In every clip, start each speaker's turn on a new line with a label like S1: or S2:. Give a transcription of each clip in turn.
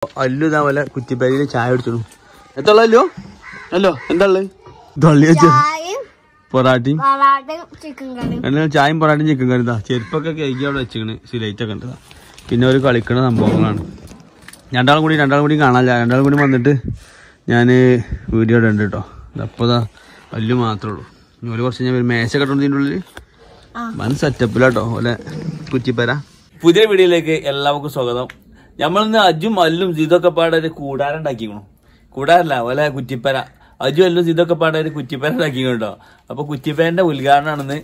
S1: അല്ലു ഇതാപോലെ കുറ്റിപ്പേരിയിൽ ചായ കുടിച്ചു. എത്ര അല്ലോ അല്ലോ എന്താ പൊറാട്ടയും ചായയും പൊറാട്ടയും ചിക്കൻ കറി. ഇതാ ചെരുപ്പൊക്കെ കേക്ക് അവിടെ വെച്ചിക്കണ്. സിലൈറ്റ് ഒക്കെ ഉണ്ട്. പിന്നെ ഒരു കളിക്കണ സംഭവങ്ങളാണ്. രണ്ടാളും കൂടി കാണാനില്ല. രണ്ടാളും കൂടി വന്നിട്ട് ഞാൻ വീഡിയോ ഇടുന്നുണ്ട് കേട്ടോ. അപ്പോൾ ഇതാ അല്ലു മാത്രമേ ഉള്ളൂ. ഇനി ഒരു കുറച്ച് ഞാൻ മേശ കെട്ടുന്നതിൻ്റെ ഉള്ളിൽ വൻ സെറ്റപ്പിലാട്ടോ ഓലെ കുറ്റിപ്പേര. പുതിയ വീഡിയോയിലേക്ക് എല്ലാവർക്കും സ്വാഗതം. നമ്മളിന്ന് അജും അല്ലും ഇതൊക്കെ പാടെ ഒരു കൂടാരം ഉണ്ടാക്കിക്കണു. കൂടാരല്ല ഓലെ കുറ്റിപ്പേര. അജു അല്ലും ഇതൊക്കെ പാടെ ഒരു കുറ്റിപ്പേര ഉണ്ടാക്കിക്കണോ. അപ്പൊ കുറ്റിപ്പേരന്റെ ഉദ്ഘാടനമാണെന്ന്.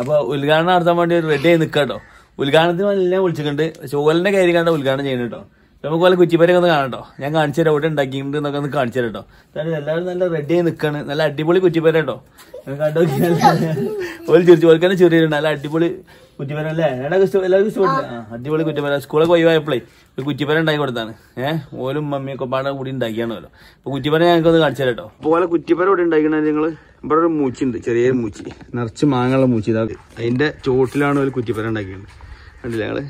S1: അപ്പൊ ഉദ്ഘാടനം നടത്താൻ വേണ്ടി റെഡി ആയി നിൽക്കാട്ടോ. ഉദ്ഘാടനത്തിന് എല്ലാം വിളിച്ചിട്ടുണ്ട്. ചോലിന്റെ കയറി കണ്ട ഉദ്ഘാടനം ചെയ്യുന്നത് കേട്ടോ. നമുക്ക് പോലെ കുറ്റിപ്പേരൊക്കെ ഒന്ന് കാണട്ടോ. ഞാൻ കാണിച്ചു തരാം എവിടെ ഉണ്ടാക്കിയിട്ടുണ്ട് എന്നൊക്കെ ഒന്ന് കാണിച്ചു തരാം കേട്ടോ. എല്ലാവരും നല്ല റെഡി ആയി നിൽക്കാണ്. നല്ല അടിപൊളി കുറ്റിപ്പേര കേട്ടോ. കണ്ടോ ഒരു ചിരിച്ചു ഓൽക്കാനെ ചെറിയുണ്ട്. നല്ല അടിപൊളി കുറ്റിപ്പേര അല്ലേ? എല്ലാവർക്കും ഇഷ്ടപ്പെട്ടില്ല. അടിപൊളി കുറ്റിപ്പേര. സ്കൂളൊക്കെ ഒഴിവായപ്പോഴേ ഒരു കുറ്റിപ്പേര ഉണ്ടാക്കി കൊടുത്താണ്. ഓലും മമ്മിയൊക്കെ പാടെ കൂടി ഉണ്ടാക്കിയാണല്ലോ. അപ്പൊ കുറ്റിപ്പേര ഞങ്ങൾക്കൊന്ന് കാണിച്ചു തരാം കേട്ടോ. പോലെ കുറ്റിപ്പേര ഇവിടെ ഉണ്ടാക്കണ ഞങ്ങള് ഇവിടെ ഒരു മൂച്ചിണ്ട്, ചെറിയൊരു മൂച്ചി, നിറച്ച് മാങ്ങയുള്ള മൂച്ചി. ഇതാ അതിന്റെ ചോട്ടിലാണ് ഒരു കുറ്റിപ്പേര ഉണ്ടാക്കിയത്. കണ്ടില്ല ഞങ്ങള്?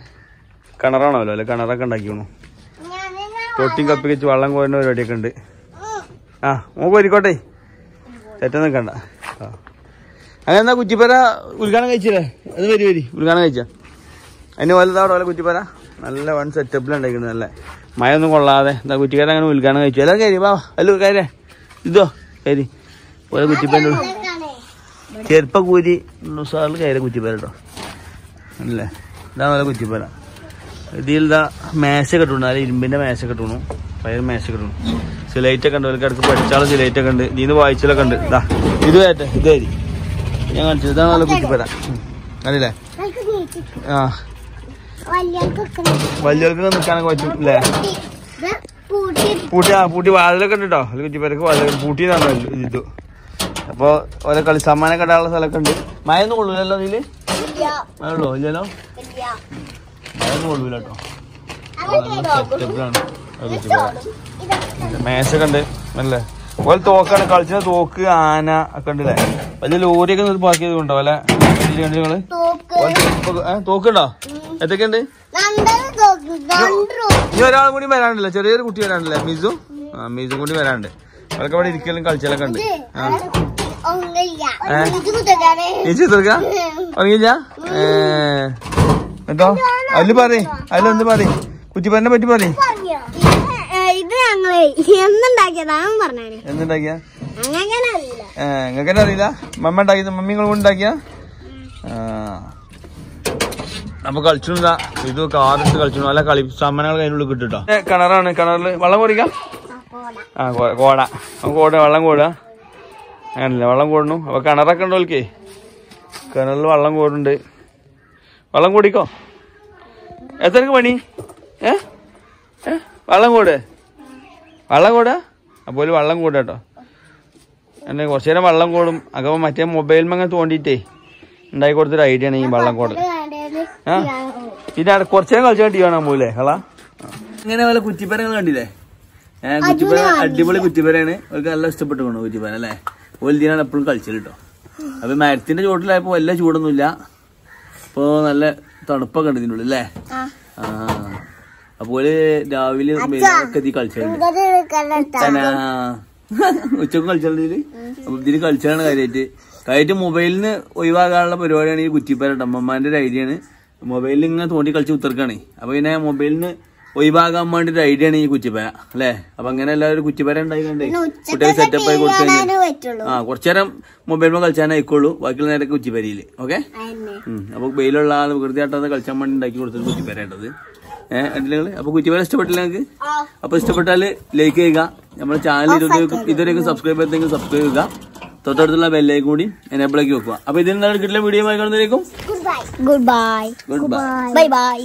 S1: കിണറാണല്ലോ അല്ലെ? കിണറൊക്കെ ഉണ്ടാക്കിക്കണു. തൊട്ടിയും കപ്പി വെച്ച് വെള്ളം കോരുന്ന പരിപാടിയൊക്കെ ഉണ്ട്. നമുക്ക് വരിക്കോട്ടെ, തെറ്റം നിൽക്കണ്ട. അങ്ങനെ കുറ്റിപ്പേര ഉദ്ഘാടനം കഴിച്ചില്ലേ? അത് വരി ഉദ്ഘാടനം കഴിച്ച അതിന് വലുതാവിടെ പോലെ കുറ്റിപ്പേര നല്ല വൺ സെറ്റപ്പിലുണ്ടായിരിക്കുന്നത്. നല്ല മഴ ഒന്നും കൊള്ളാതെ എന്താ കുറ്റിപ്പേര അങ്ങനെ ഉദ്ഘാടനം കഴിച്ചു. എല്ലാവരും കയറി വാ. അല്ലോ കയറേ ഇതോ കയറി പോലെ കുറ്റിപ്പേര ചെരുപ്പ കൂരി സാറിൽ കയറി കുറ്റിപ്പേര കേട്ടോ. അല്ലേ? ഇതാണ് പോലെ കുറ്റിപ്പേര. ഇതിൽ ഇതാ മേശ കെട്ടു. അല്ല ഇരുമ്പിന്റെ മേശ കെട്ടു. പയർ മേശ കെട്ടു. സിലൈറ്റൊക്കെ ഉണ്ട്. അവർക്ക് ഇടയ്ക്ക് പഠിച്ചാളെ സിലൈറ്റൊക്കെ ഉണ്ട്. ഇതിന്ന് വായിച്ചാലൊക്കെ ഉണ്ട്. ഇതാ ഇത് കയറ്റേ ഇതായി ഞാൻ കാണിച്ചു. ഇതാണ് നല്ല കുറ്റിപ്പേര. അറിയില്ലേ? വലിയവർക്ക് നിൽക്കാനൊക്കെ പറ്റും അല്ലേ? പൂട്ടി വാതിലൊക്കെ ഉണ്ട് കേട്ടോ. അതിൽ കുറ്റിപ്പേരക്ക് വാതിൽ പൂട്ടിയതാണോ ഇത്. അപ്പൊ ഓരോ കളി സമ്മാനമൊക്കെ ഇടാനുള്ള സ്ഥലമൊക്കെ ഉണ്ട്. മഴയൊന്നും കൊള്ളൂലല്ലോ അതില്? മഴയുള്ളൂ ഇല്ലല്ലോ? മഴയൊന്നും കൊള്ളൂല കേട്ടോ. മേശൊക്കെ ഉണ്ട് അല്ലേ? അതുപോലെ തോക്കാണ് കളിച്ച തോക്ക്, ആന ഒക്കെ ഉണ്ടല്ലേ? വലിയ ലോറിയൊക്കെ പാർക്ക് ചെയ്തുകൊണ്ടോ അല്ലെ? നിങ്ങള് തോക്കുണ്ടോ? എന്തൊക്കെയുണ്ട്? ഇനി ഒരാളും കൂടി വരാണ്ടല്ലേ? ചെറിയൊരു കുട്ടി വരാണ്ടല്ലേ? മിസു മിസും കൂടി വരാണ്ട്. അവരൊക്കെ ഇവിടെ ഇരിക്കലും കളിച്ചാലൊക്കെ ഉണ്ട്. ഉറങ്ങില്ല? എന്തോ അതില് പറയും. അതിലൊന്ന് പറയും. കുറ്റിപ്പേരനെ പറ്റി പറയും.
S2: ഇത് ഞങ്ങള് എന്തുണ്ടാക്കിയതാണ് പറഞ്ഞേ.
S1: എന്തുണ്ടാക്കിയ? നിങ്ങൾക്കെന്നെ അറിയില്ല? മമ്മ ഉണ്ടാക്കിയത്? മമ്മി നിങ്ങൾ ഉണ്ടാക്കിയ? അപ്പൊ കളിച്ചുണ്ടാ ഇത് കാറിട്ട് കളിച്ചു. നല്ല കളി സാമാനങ്ങൾ അതിനുള്ളിൽ കിട്ടുട്ടോ. കിണറാണ്. കിണറിൽ വെള്ളം കോരിക്കാം. കോട വെള്ളം കോടുക അങ്ങനല്ലേ? വെള്ളം കോടണു. അപ്പൊ കിണറൊക്കെ ഉണ്ടോൽക്കേ കിണറിൽ വെള്ളം കോടുണ്ട്. വെള്ളം കൂടിക്കോ. എത്രക്ക് പണി? വെള്ളം കൂട്. അപ്പോൾ വെള്ളം കൂടെ കേട്ടോ. എന്നെ കുറച്ചു നേരം വെള്ളം കൂടും. അപ്പൊ മറ്റേ മൊബൈലിൽ അങ്ങനെ തോണ്ടിട്ടേ ഉണ്ടാക്കി കൊടുത്തൊരു ഐഡിയ ആണ് ഈ വെള്ളം കൂട്. പിന്നെ കുറച്ചു നേരം കളിച്ചാൽ ടീ കാണാൻ പോയില്ലേ കളാ? ഇങ്ങനെ പോലെ കുറ്റിപ്പേര കണ്ടില്ലേ? കുറ്റിപ്പേര അടിപൊളി കുറ്റിപ്പേരയാണ്. അവർക്ക് നല്ല ഇഷ്ടപ്പെട്ടു കൊണ്ടു കുറ്റിപ്പേര അല്ലേ? ഒലിനാണ് എപ്പോഴും കളിച്ചത് കേട്ടോ. അപ്പൊ മരത്തിന്റെ ചോട്ടിലായപ്പോ വല്ല ചൂടൊന്നുമില്ല. ഇപ്പൊ നല്ല തണുപ്പൊക്കെ ഉണ്ട് ഇതിനുള്ളിൽ അല്ലേ? അപ്പോലെ രാവിലെ ഒക്കെ കളിച്ചിട്ടുണ്ട്. ഉച്ചക്കും കളിച്ചിട്ടുണ്ട് ഇതില്. അപ്പൊ ഇതില് കളിച്ചാണ് കാര്യമായിട്ട് മൊബൈലിന് ഒഴിവാക്കാനുള്ള പരിപാടിയാണ് ഈ കുറ്റിപ്പേര. അമ്മമാന്റെ ഒരു ഐഡിയ ആണ്. മൊബൈലിൽ ഇങ്ങനെ തോണ്ടി കളിച്ച് ഉത്തർക്കാണ്. അപ്പൊ പിന്നെ മൊബൈലിന് ഒഴിവാക്കാൻ വേണ്ടി ഒരു ഐഡിയ ആണ് ഈ കുറ്റിപ്പേര അല്ലേ? അപ്പൊ അങ്ങനെ എല്ലാവരും കുറ്റിപ്പേര ഉണ്ടായിക്കണ്ടേ കുട്ടികൾ സെറ്റപ്പ് ആയി കൊടുത്തു കഴിഞ്ഞാൽ കുറച്ചേരം മൊബൈൽ കളിച്ചാനേ ആയിക്കോളൂ. ബാക്കിയുള്ള നേരൊക്കെ കുറ്റിപ്പേരയില്. ഓക്കെ. അപ്പൊ വെയിലുള്ള ആൾ വൃത്തിയായിട്ടാണ് കളിച്ചാൻ വേണ്ടി ഉണ്ടാക്കി കൊടുത്തത് കുറ്റിപ്പേരേണ്ടത്. നിങ്ങള് അപ്പൊ കുറ്റിപ്പേര ഇഷ്ടപ്പെട്ടില്ല നിങ്ങൾക്ക്? അപ്പൊ ഇഷ്ടപ്പെട്ടാല് ലൈക്ക് ചെയ്യുക. നമ്മുടെ ചാനൽ ഇതുവരെയൊക്കെ സബ്സ്ക്രൈബ് ചെയ്തെങ്കിൽ സബ്സ്ക്രൈബ് ചെയ്യുക. തൊട്ടടുത്തുള്ള ബെല്ലേക്ക് കൂടി എനേബിളാക്കി വെക്കുക. അപ്പൊ ഇതിൽ നിന്നാണ് കിട്ടുന്ന വീഡിയോ ആയി കാണുന്നതിലേക്കും
S2: ഗുഡ് ബൈ.